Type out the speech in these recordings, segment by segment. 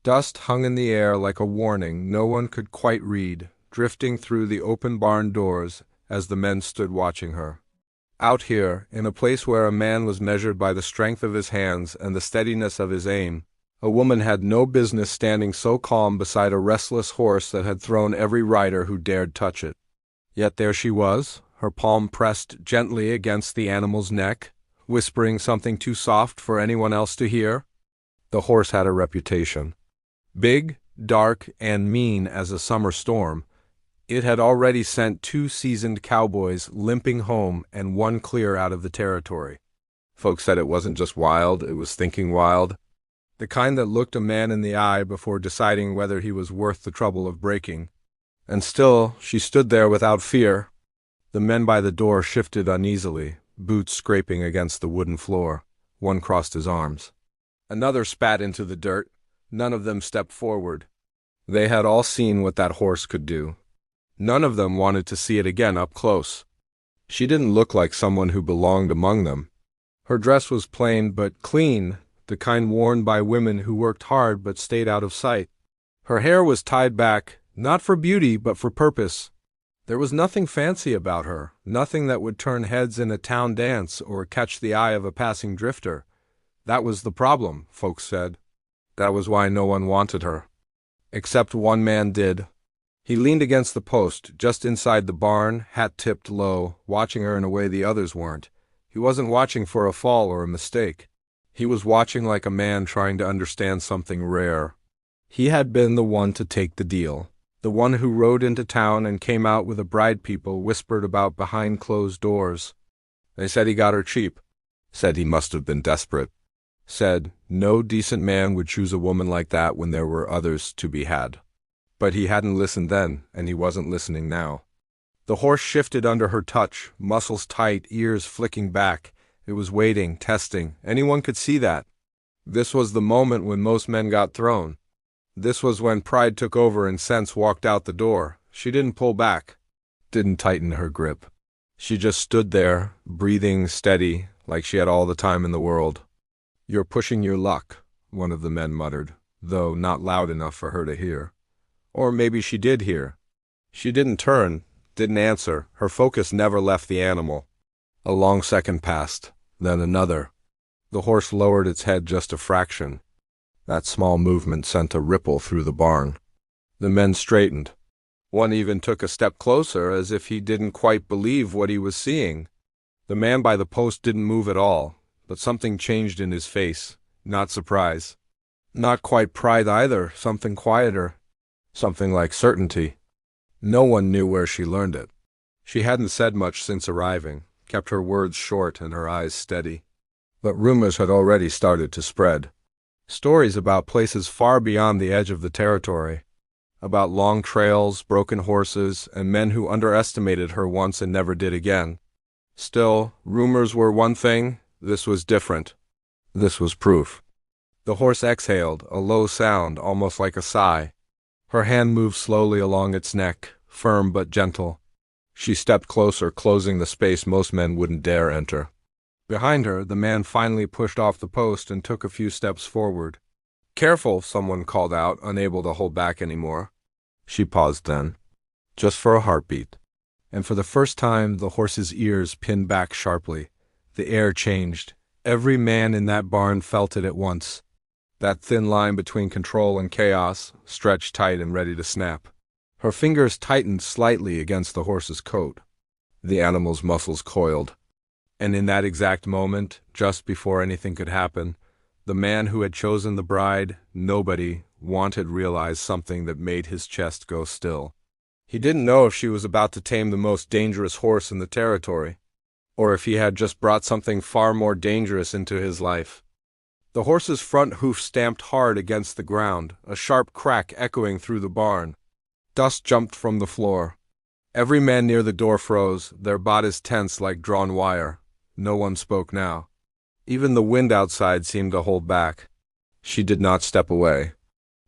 Dust hung in the air like a warning no one could quite read, drifting through the open barn doors as the men stood watching her. Out here, in a place where a man was measured by the strength of his hands and the steadiness of his aim, a woman had no business standing so calm beside a restless horse that had thrown every rider who dared touch it. Yet there she was, her palm pressed gently against the animal's neck, whispering something too soft for anyone else to hear. The horse had a reputation. Big, dark, and mean as a summer storm, it had already sent 2 seasoned cowboys limping home and 1 clear out of the territory. Folks said it wasn't just wild, it was thinking wild. The kind that looked a man in the eye before deciding whether he was worth the trouble of breaking. And still, she stood there without fear. The men by the door shifted uneasily, boots scraping against the wooden floor. One crossed his arms. Another spat into the dirt. None of them stepped forward. They had all seen what that horse could do. None of them wanted to see it again up close. She didn't look like someone who belonged among them. Her dress was plain but clean, the kind worn by women who worked hard but stayed out of sight. Her hair was tied back, not for beauty but for purpose. There was nothing fancy about her, nothing that would turn heads in a town dance or catch the eye of a passing drifter. That was the problem, folks said. That was why no one wanted her. Except one man did. He leaned against the post, just inside the barn, hat tipped low, watching her in a way the others weren't. He wasn't watching for a fall or a mistake. He was watching like a man trying to understand something rare. He had been the one to take the deal. The one who rode into town and came out with a bride people whispered about behind closed doors. They said he got her cheap. Said he must have been desperate. Said no decent man would choose a woman like that when there were others to be had. But he hadn't listened then, and he wasn't listening now. The horse shifted under her touch, muscles tight, ears flicking back. It was waiting, testing. Anyone could see that. This was the moment when most men got thrown. This was when pride took over and sense walked out the door. She didn't pull back, didn't tighten her grip. She just stood there, breathing steady, like she had all the time in the world. "You're pushing your luck," one of the men muttered, though not loud enough for her to hear. Or maybe she did hear. She didn't turn, didn't answer. Her focus never left the animal. A long second passed, then another. The horse lowered its head just a fraction. That small movement sent a ripple through the barn. The men straightened. One even took a step closer, as if he didn't quite believe what he was seeing. The man by the post didn't move at all, but something changed in his face. Not surprise. Not quite pride either, something quieter. Something like certainty. No one knew where she learned it. She hadn't said much since arriving, kept her words short and her eyes steady. But rumors had already started to spread. Stories about places far beyond the edge of the territory. About long trails, broken horses, and men who underestimated her once and never did again. Still, rumors were one thing. This was different. This was proof. The horse exhaled, a low sound, almost like a sigh. Her hand moved slowly along its neck, firm but gentle. She stepped closer, closing the space most men wouldn't dare enter. Behind her, the man finally pushed off the post and took a few steps forward. "Careful," someone called out, unable to hold back anymore. She paused then, just for a heartbeat. And for the first time, the horse's ears pinned back sharply. The air changed. Every man in that barn felt it at once. That thin line between control and chaos, stretched tight and ready to snap. Her fingers tightened slightly against the horse's coat. The animal's muscles coiled. And in that exact moment, just before anything could happen, the man who had chosen the bride, nobody, wanted realized something that made his chest go still. He didn't know if she was about to tame the most dangerous horse in the territory, or if he had just brought something far more dangerous into his life. The horse's front hoof stamped hard against the ground, a sharp crack echoing through the barn. Dust jumped from the floor. Every man near the door froze, their bodies tense like drawn wire. No one spoke now. Even the wind outside seemed to hold back. She did not step away.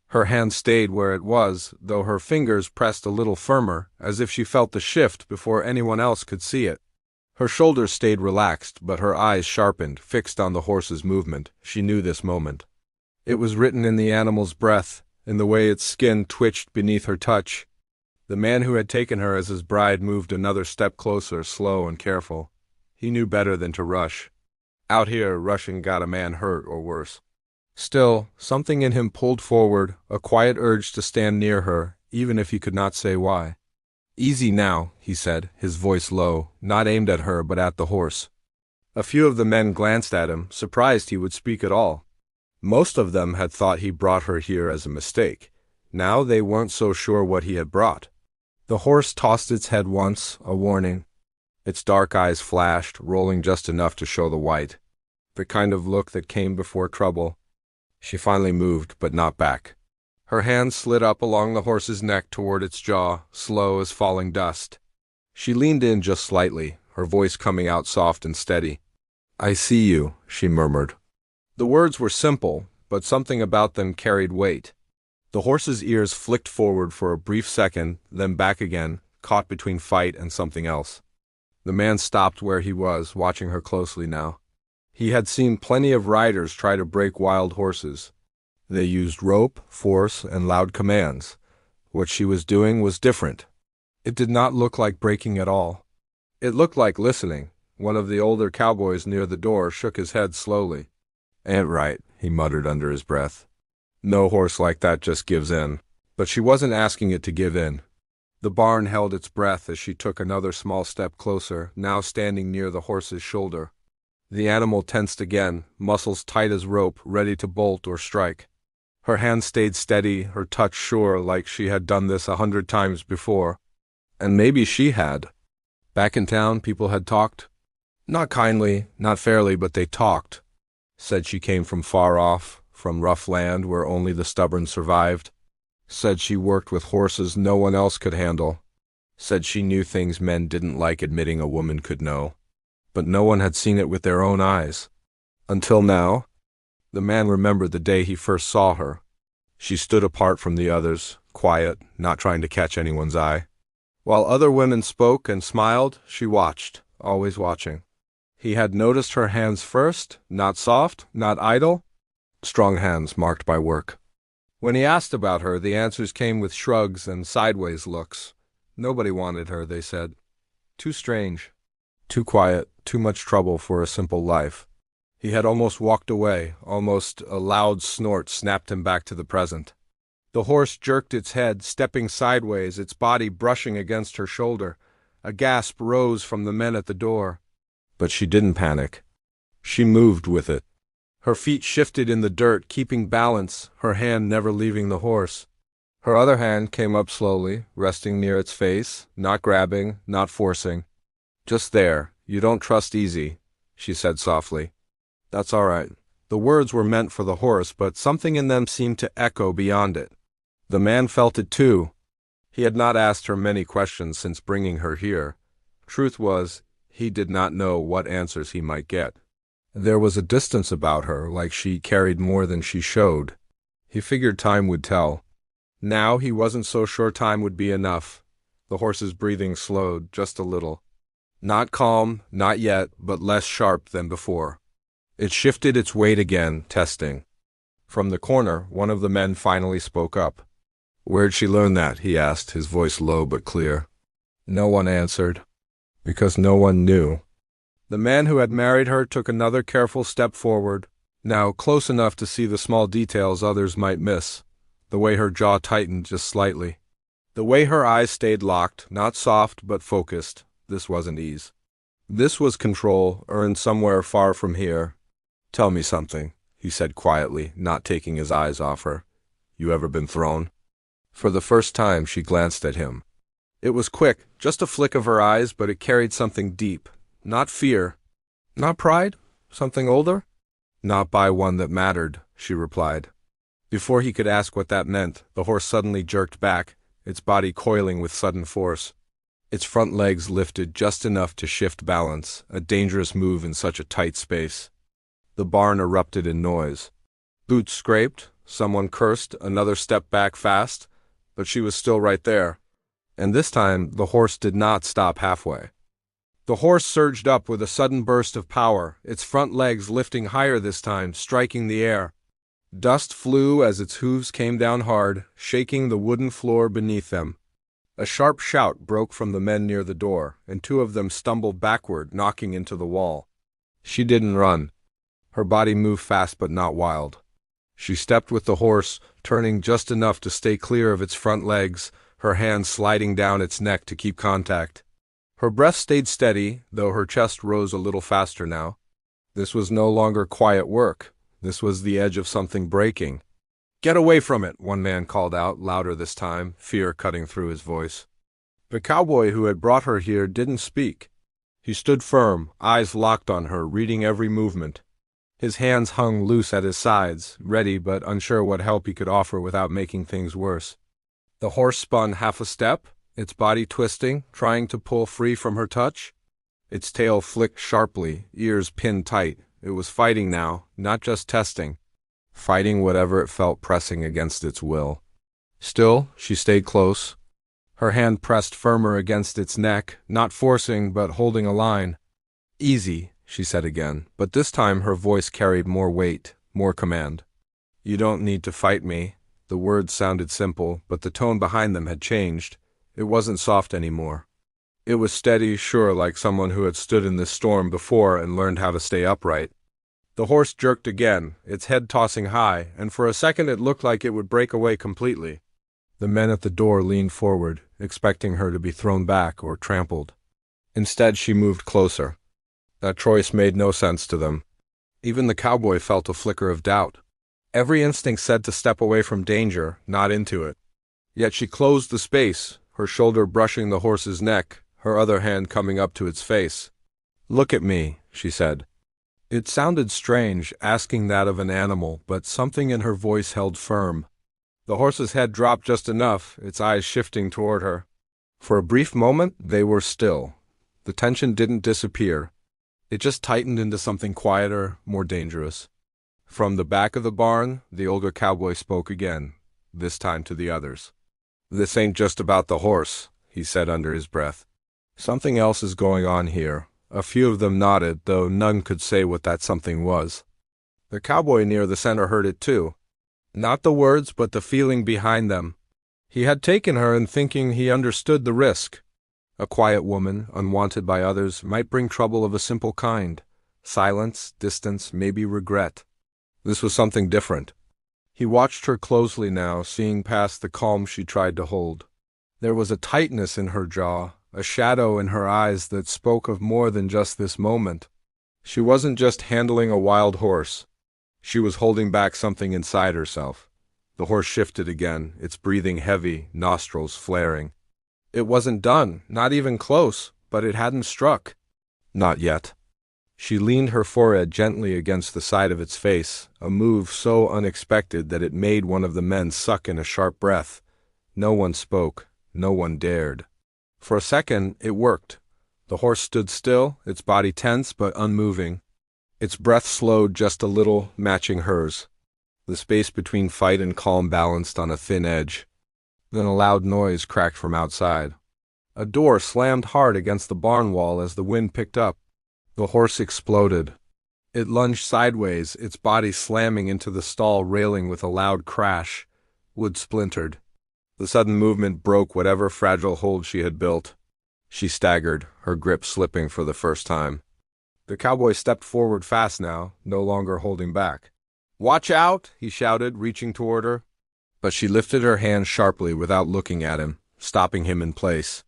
Her hand stayed where it was, though her fingers pressed a little firmer, as if she felt the shift before anyone else could see it. Her shoulders stayed relaxed, but her eyes sharpened, fixed on the horse's movement. She knew this moment. It was written in the animal's breath, in the way its skin twitched beneath her touch. The man who had taken her as his bride moved another step closer, slow and careful. He knew better than to rush. Out here, rushing got a man hurt or worse. Still, something in him pulled forward, a quiet urge to stand near her, even if he could not say why. "Easy now," he said, his voice low, not aimed at her but at the horse. A few of the men glanced at him, surprised he would speak at all. Most of them had thought he brought her here as a mistake. Now they weren't so sure what he had brought. The horse tossed its head once, a warning. Its dark eyes flashed, rolling just enough to show the white. The kind of look that came before trouble. She finally moved, but not back. Her hand slid up along the horse's neck toward its jaw, slow as falling dust. She leaned in just slightly, her voice coming out soft and steady. "I see you," she murmured. The words were simple, but something about them carried weight. The horse's ears flicked forward for a brief second, then back again, caught between fight and something else. The man stopped where he was, watching her closely now. He had seen plenty of riders try to break wild horses. They used rope, force, and loud commands. What she was doing was different. It did not look like breaking at all. It looked like listening. One of the older cowboys near the door shook his head slowly. "Ain't right," he muttered under his breath. "No horse like that just gives in." But she wasn't asking it to give in. The barn held its breath as she took another small step closer, now standing near the horse's shoulder. The animal tensed again, muscles tight as rope, ready to bolt or strike. Her hand stayed steady, her touch sure, like she had done this 100 times before. And maybe she had. Back in town, people had talked. Not kindly, not fairly, but they talked. Said she came from far off, from rough land where only the stubborn survived. Said she worked with horses no one else could handle. Said she knew things men didn't like admitting a woman could know. But no one had seen it with their own eyes. Until now. The man remembered the day he first saw her. She stood apart from the others, quiet, not trying to catch anyone's eye. While other women spoke and smiled, she watched, always watching. He had noticed her hands first, not soft, not idle. Strong hands marked by work. When he asked about her, the answers came with shrugs and sideways looks. Nobody wanted her, they said. Too strange. Too quiet, too much trouble for a simple life. He had almost walked away, almost a loud snort snapped him back to the present. The horse jerked its head, stepping sideways, its body brushing against her shoulder. A gasp rose from the men at the door. But she didn't panic. She moved with it. Her feet shifted in the dirt, keeping balance, her hand never leaving the horse. Her other hand came up slowly, resting near its face, not grabbing, not forcing. "Just there. You don't trust easy," she said softly. "That's all right." The words were meant for the horse, but something in them seemed to echo beyond it. The man felt it too. He had not asked her many questions since bringing her here. Truth was, he did not know what answers he might get. There was a distance about her, like she carried more than she showed. He figured time would tell. Now he wasn't so sure time would be enough. The horse's breathing slowed, just a little. Not calm, not yet, but less sharp than before. It shifted its weight again, testing. From the corner, one of the men finally spoke up. "Where'd she learn that?" he asked, his voice low but clear. No one answered. Because no one knew. The man who had married her took another careful step forward, now close enough to see the small details others might miss. The way her jaw tightened just slightly. The way her eyes stayed locked, not soft but focused. This wasn't ease. This was control, earned somewhere far from here. "Tell me something," he said quietly, not taking his eyes off her. "You ever been thrown?" For the first time she glanced at him. It was quick, just a flick of her eyes, but it carried something deep. Not fear. Not pride? Something older? "Not by one that mattered," she replied. Before he could ask what that meant, the horse suddenly jerked back, its body coiling with sudden force. Its front legs lifted just enough to shift balance, a dangerous move in such a tight space. The barn erupted in noise. Boots scraped, someone cursed, another stepped back fast, but she was still right there. And this time, the horse did not stop halfway. The horse surged up with a sudden burst of power, its front legs lifting higher this time, striking the air. Dust flew as its hooves came down hard, shaking the wooden floor beneath them. A sharp shout broke from the men near the door, and two of them stumbled backward, knocking into the wall. She didn't run. Her body moved fast but not wild. She stepped with the horse, turning just enough to stay clear of its front legs, her hands sliding down its neck to keep contact. Her breath stayed steady, though her chest rose a little faster now. This was no longer quiet work. This was the edge of something breaking. "Get away from it," one man called out, louder this time, fear cutting through his voice. The cowboy who had brought her here didn't speak. He stood firm, eyes locked on her, reading every movement. His hands hung loose at his sides, ready but unsure what help he could offer without making things worse. The horse spun half a step, its body twisting, trying to pull free from her touch. Its tail flicked sharply, ears pinned tight. It was fighting now, not just testing. Fighting whatever it felt pressing against its will. Still, she stayed close. Her hand pressed firmer against its neck, not forcing but holding a line. "Easy," she said again, but this time her voice carried more weight, more command. "You don't need to fight me." The words sounded simple, but the tone behind them had changed. It wasn't soft anymore. It was steady, sure, like someone who had stood in this storm before and learned how to stay upright. The horse jerked again, its head tossing high, and for a second it looked like it would break away completely. The men at the door leaned forward, expecting her to be thrown back or trampled. Instead, she moved closer. That choice made no sense to them. Even the cowboy felt a flicker of doubt. Every instinct said to step away from danger, not into it. Yet she closed the space, her shoulder brushing the horse's neck, her other hand coming up to its face. "Look at me," she said. It sounded strange, asking that of an animal, but something in her voice held firm. The horse's head dropped just enough, its eyes shifting toward her. For a brief moment, they were still. The tension didn't disappear. It just tightened into something quieter, more dangerous. From the back of the barn, the older cowboy spoke again, this time to the others. "This ain't just about the horse," he said under his breath. "Something else is going on here." A few of them nodded, though none could say what that something was. The cowboy near the center heard it too. Not the words, but the feeling behind them. He had taken her in thinking he understood the risk. A quiet woman, unwanted by others, might bring trouble of a simple kind. Silence, distance, maybe regret. This was something different. He watched her closely now, seeing past the calm she tried to hold. There was a tightness in her jaw, a shadow in her eyes that spoke of more than just this moment. She wasn't just handling a wild horse. She was holding back something inside herself. The horse shifted again, its breathing heavy, nostrils flaring. It wasn't done, not even close, but it hadn't struck. Not yet. She leaned her forehead gently against the side of its face, a move so unexpected that it made one of the men suck in a sharp breath. No one spoke, no one dared. For a second, it worked. The horse stood still, its body tense but unmoving. Its breath slowed just a little, matching hers. The space between fight and calm balanced on a thin edge. Then a loud noise cracked from outside. A door slammed hard against the barn wall as the wind picked up. The horse exploded. It lunged sideways, its body slamming into the stall railing with a loud crash. Wood splintered. The sudden movement broke whatever fragile hold she had built. She staggered, her grip slipping for the first time. The cowboy stepped forward fast now, no longer holding back. "Watch out!" he shouted, reaching toward her. But she lifted her hand sharply without looking at him, stopping him in place.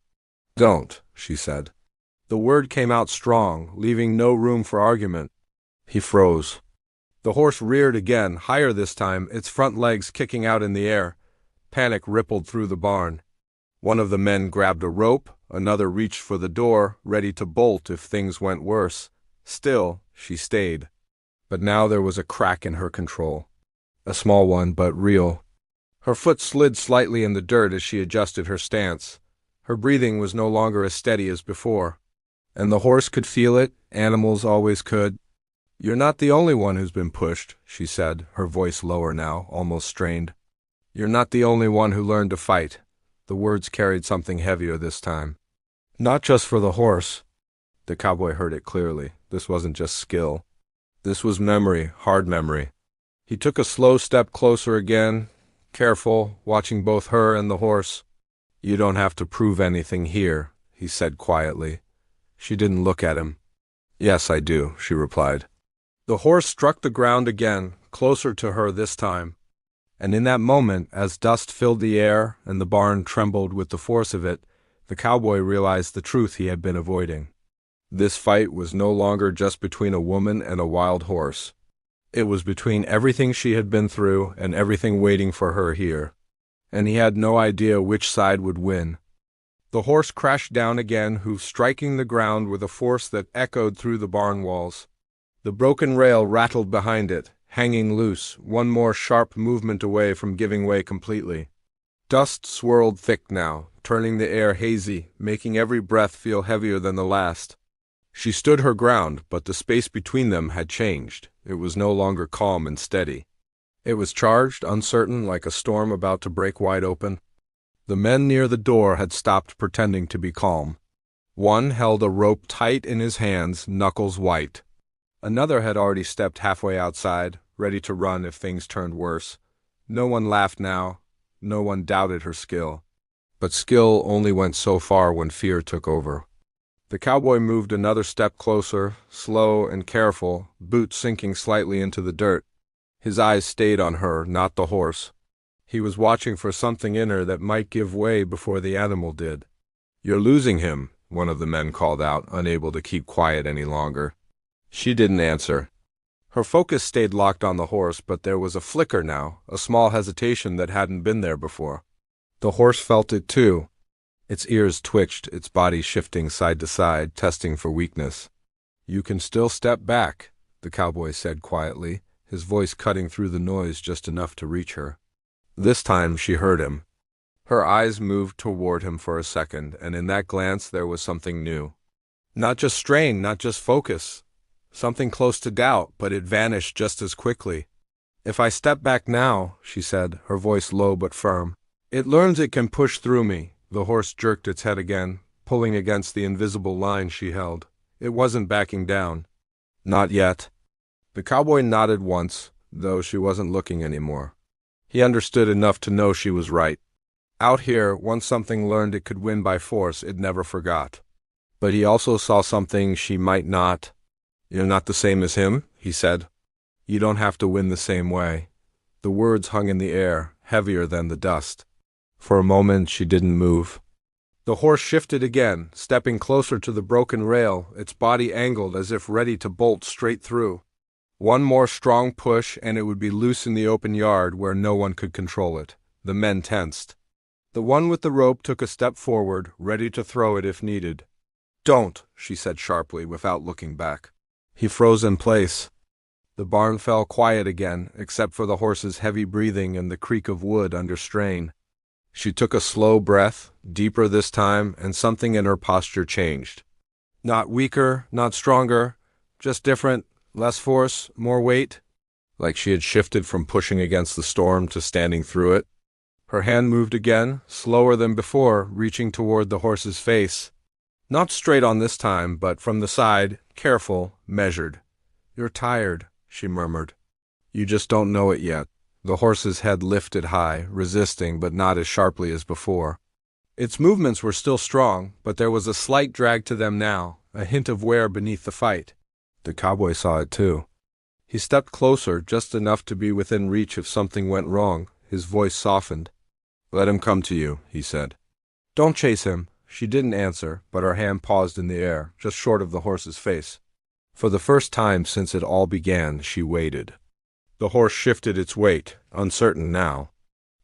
"Don't," she said. The word came out strong, leaving no room for argument. He froze. The horse reared again, higher this time, its front legs kicking out in the air. Panic rippled through the barn. One of the men grabbed a rope, another reached for the door, ready to bolt if things went worse. Still, she stayed. But now there was a crack in her control. A small one, but real. Her foot slid slightly in the dirt as she adjusted her stance. Her breathing was no longer as steady as before. And the horse could feel it, animals always could. "You're not the only one who's been pushed," she said, her voice lower now, almost strained. "You're not the only one who learned to fight." The words carried something heavier this time. Not just for the horse. The cowboy heard it clearly. This wasn't just skill. This was memory, hard memory. He took a slow step closer again, careful, watching both her and the horse. "You don't have to prove anything here," he said quietly. She didn't look at him. "Yes, I do," she replied. The horse struck the ground again, closer to her this time. And in that moment, as dust filled the air and the barn trembled with the force of it, the cowboy realized the truth he had been avoiding. This fight was no longer just between a woman and a wild horse. It was between everything she had been through and everything waiting for her here. And he had no idea which side would win. The horse crashed down again, hoof striking the ground with a force that echoed through the barn walls. The broken rail rattled behind it, hanging loose, one more sharp movement away from giving way completely. Dust swirled thick now, turning the air hazy, making every breath feel heavier than the last. She stood her ground, but the space between them had changed. It was no longer calm and steady. It was charged, uncertain, like a storm about to break wide open. The men near the door had stopped pretending to be calm. One held a rope tight in his hands, knuckles white. Another had already stepped halfway outside, ready to run if things turned worse. No one laughed now. No one doubted her skill. But skill only went so far when fear took over. The cowboy moved another step closer, slow and careful, boots sinking slightly into the dirt. His eyes stayed on her, not the horse. He was watching for something in her that might give way before the animal did. "You're losing him," one of the men called out, unable to keep quiet any longer. She didn't answer. Her focus stayed locked on the horse, but there was a flicker now, a small hesitation that hadn't been there before. The horse felt it too. Its ears twitched, its body shifting side to side, testing for weakness. "You can still step back," the cowboy said quietly, his voice cutting through the noise just enough to reach her. This time she heard him. Her eyes moved toward him for a second, and in that glance there was something new. Not just strain, not just focus. Something close to doubt, but it vanished just as quickly. "If I step back now," she said, her voice low but firm, "it learns it can push through me." The horse jerked its head again, pulling against the invisible line she held. It wasn't backing down. Not yet. The cowboy nodded once, though she wasn't looking anymore. He understood enough to know she was right. Out here, once something learned it could win by force, it never forgot. But he also saw something she might not. "You're not the same as him," he said. "You don't have to win the same way." The words hung in the air, heavier than the dust. For a moment she didn't move. The horse shifted again, stepping closer to the broken rail, its body angled as if ready to bolt straight through. One more strong push and it would be loose in the open yard where no one could control it. The men tensed. The one with the rope took a step forward, ready to throw it if needed. "Don't," she said sharply, without looking back. He froze in place. The barn fell quiet again, except for the horse's heavy breathing and the creak of wood under strain. She took a slow breath, deeper this time, and something in her posture changed. Not weaker, not stronger, just different, less force, more weight, like she had shifted from pushing against the storm to standing through it. Her hand moved again, slower than before, reaching toward the horse's face. Not straight on this time, but from the side, careful, measured. "You're tired," she murmured. "You just don't know it yet." The horse's head lifted high, resisting, but not as sharply as before. Its movements were still strong, but there was a slight drag to them now, a hint of wear beneath the fight. The cowboy saw it too. He stepped closer, just enough to be within reach if something went wrong. His voice softened. "Let him come to you," he said. "Don't chase him." She didn't answer, but her hand paused in the air, just short of the horse's face. For the first time since it all began, she waited. The horse shifted its weight, uncertain now.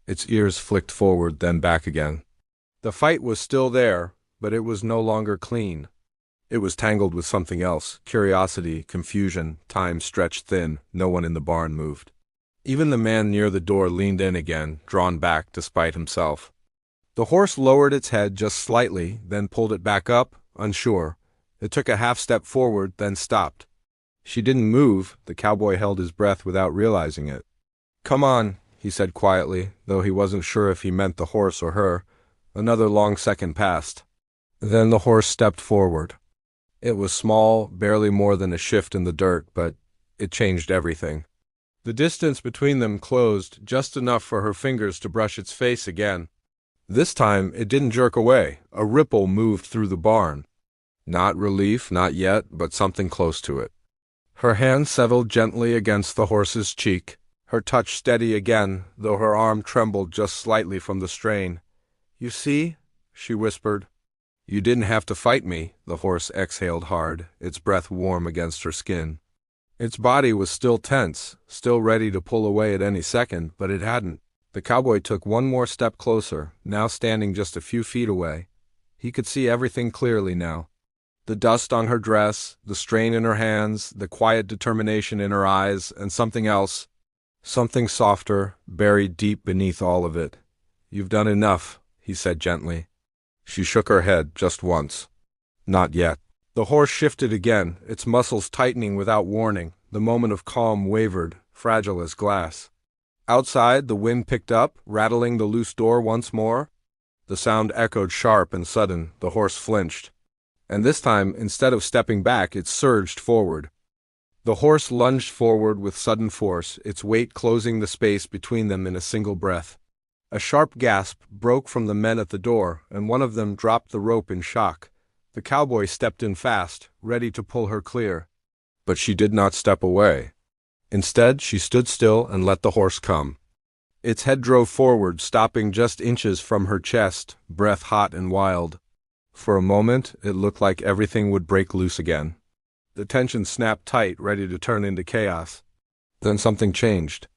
Its ears flicked forward, then back again. The fight was still there, but it was no longer clean. It was tangled with something else, curiosity, confusion, time stretched thin. No one in the barn moved. Even the man near the door leaned in again, drawn back despite himself. The horse lowered its head just slightly, then pulled it back up, unsure. It took a half step forward, then stopped. She didn't move. The cowboy held his breath without realizing it. "Come on," he said quietly, though he wasn't sure if he meant the horse or her. Another long second passed. Then the horse stepped forward. It was small, barely more than a shift in the dirt, but it changed everything. The distance between them closed just enough for her fingers to brush its face again. This time it didn't jerk away. A ripple moved through the barn. Not relief, not yet, but something close to it. Her hand settled gently against the horse's cheek, her touch steady again, though her arm trembled just slightly from the strain. "You see?" she whispered. "You didn't have to fight me," the horse exhaled hard, its breath warm against her skin. Its body was still tense, still ready to pull away at any second, but it hadn't. The cowboy took one more step closer, now standing just a few feet away. He could see everything clearly now. The dust on her dress, the strain in her hands, the quiet determination in her eyes, and something else. Something softer, buried deep beneath all of it. "You've done enough," he said gently. She shook her head just once. "Not yet." The horse shifted again, its muscles tightening without warning. The moment of calm wavered, fragile as glass. Outside, the wind picked up, rattling the loose door once more. The sound echoed sharp and sudden. The horse flinched. And this time, instead of stepping back, it surged forward. The horse lunged forward with sudden force, its weight closing the space between them in a single breath. A sharp gasp broke from the men at the door, and one of them dropped the rope in shock. The cowboy stepped in fast, ready to pull her clear. But she did not step away. Instead, she stood still and let the horse come. Its head drove forward, stopping just inches from her chest, breath hot and wild. For a moment, it looked like everything would break loose again. The tension snapped tight, ready to turn into chaos. Then something changed.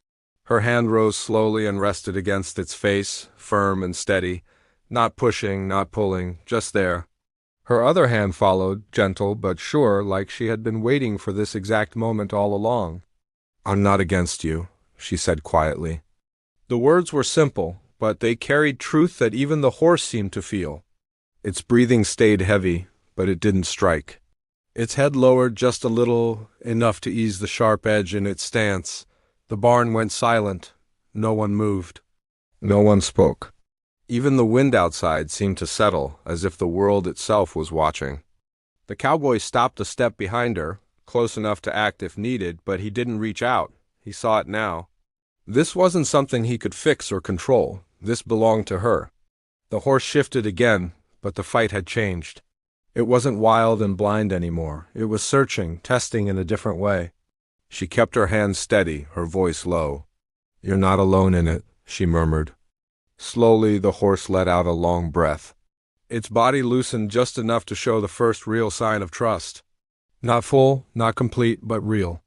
Her hand rose slowly and rested against its face, firm and steady, not pushing, not pulling, just there. Her other hand followed, gentle but sure, like she had been waiting for this exact moment all along. "I'm not against you," she said quietly. The words were simple, but they carried truth that even the horse seemed to feel. Its breathing stayed heavy, but it didn't strike. Its head lowered just a little, enough to ease the sharp edge in its stance. The barn went silent. No one moved. No one spoke. Even the wind outside seemed to settle, as if the world itself was watching. The cowboy stopped a step behind her, close enough to act if needed, but he didn't reach out. He saw it now. This wasn't something he could fix or control. This belonged to her. The horse shifted again, but the fight had changed. It wasn't wild and blind anymore. It was searching, testing in a different way. She kept her hands steady, her voice low. "You're not alone in it," she murmured. Slowly, the horse let out a long breath. Its body loosened just enough to show the first real sign of trust. Not full, not complete, but real.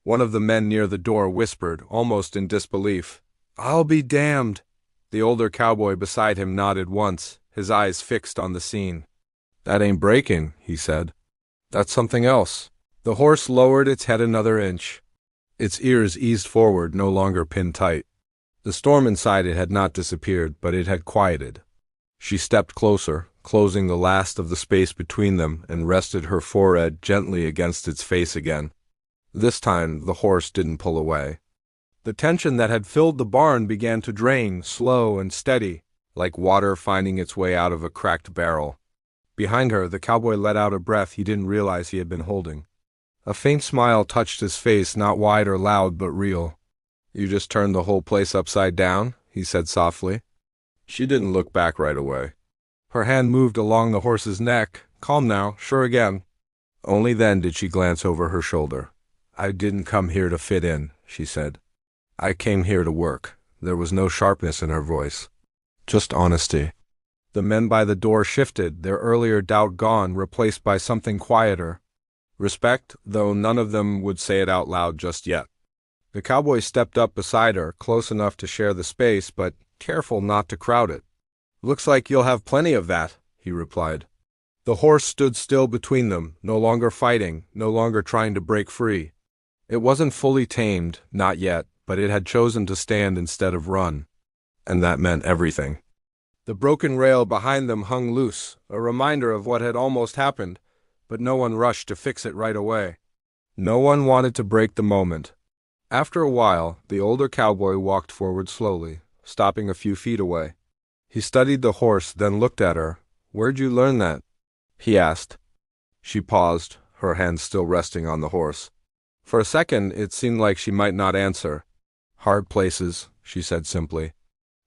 One of the men near the door whispered, almost in disbelief, "I'll be damned." The older cowboy beside him nodded once, his eyes fixed on the scene. "That ain't breaking," he said. "That's something else." The horse lowered its head another inch. Its ears eased forward, no longer pinned tight. The storm inside it had not disappeared, but it had quieted. She stepped closer, closing the last of the space between them, and rested her forehead gently against its face again. This time, the horse didn't pull away. The tension that had filled the barn began to drain, slow and steady, like water finding its way out of a cracked barrel. Behind her, the cowboy let out a breath he didn't realize he had been holding. A faint smile touched his face, not wide or loud, but real. "You just turned the whole place upside down?" he said softly. She didn't look back right away. Her hand moved along the horse's neck. Calm now, sure again. Only then did she glance over her shoulder. "I didn't come here to fit in," she said. "I came here to work." There was no sharpness in her voice. Just honesty. The men by the door shifted, their earlier doubt gone, replaced by something quieter. Respect, though none of them would say it out loud just yet. The cowboy stepped up beside her, close enough to share the space, but careful not to crowd it. "Looks like you'll have plenty of that," he replied. The horse stood still between them, no longer fighting, no longer trying to break free. It wasn't fully tamed, not yet, but it had chosen to stand instead of run. And that meant everything. The broken rail behind them hung loose, a reminder of what had almost happened, but no one rushed to fix it right away. No one wanted to break the moment. After a while, the older cowboy walked forward slowly, stopping a few feet away. He studied the horse, then looked at her. "Where'd you learn that?" he asked. She paused, her hands still resting on the horse. For a second, it seemed like she might not answer. Hard places, she said simply.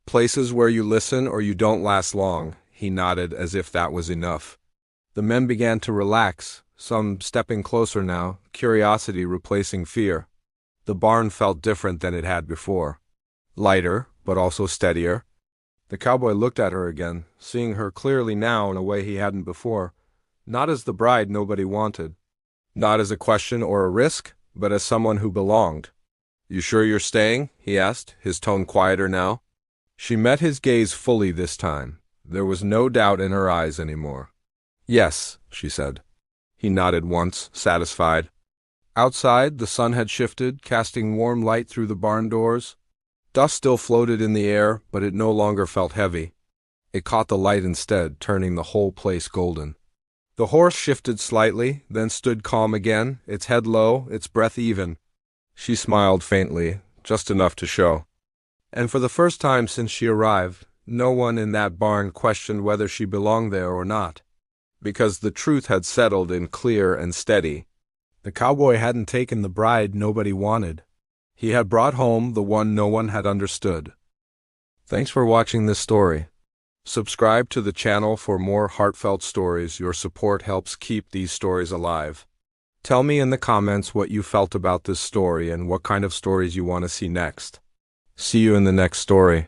Places where you listen or you don't last long, he nodded as if that was enough. The men began to relax, some stepping closer now, curiosity replacing fear. The barn felt different than it had before. Lighter, but also steadier. The cowboy looked at her again, seeing her clearly now in a way he hadn't before. Not as the bride nobody wanted. Not as a question or a risk, but as someone who belonged. "You sure you're staying?" he asked, his tone quieter now. She met his gaze fully this time. There was no doubt in her eyes anymore. "Yes," she said. He nodded once, satisfied. Outside, the sun had shifted, casting warm light through the barn doors. Dust still floated in the air, but it no longer felt heavy. It caught the light instead, turning the whole place golden. The horse shifted slightly, then stood calm again, its head low, its breath even. She smiled faintly, just enough to show. And for the first time since she arrived, no one in that barn questioned whether she belonged there or not. Because the truth had settled in clear and steady. The cowboy hadn't taken the bride nobody wanted. He had brought home the one no one had understood. Thanks for watching this story. Subscribe to the channel for more heartfelt stories. Your support helps keep these stories alive. Tell me in the comments what you felt about this story and what kind of stories you want to see next. See you in the next story.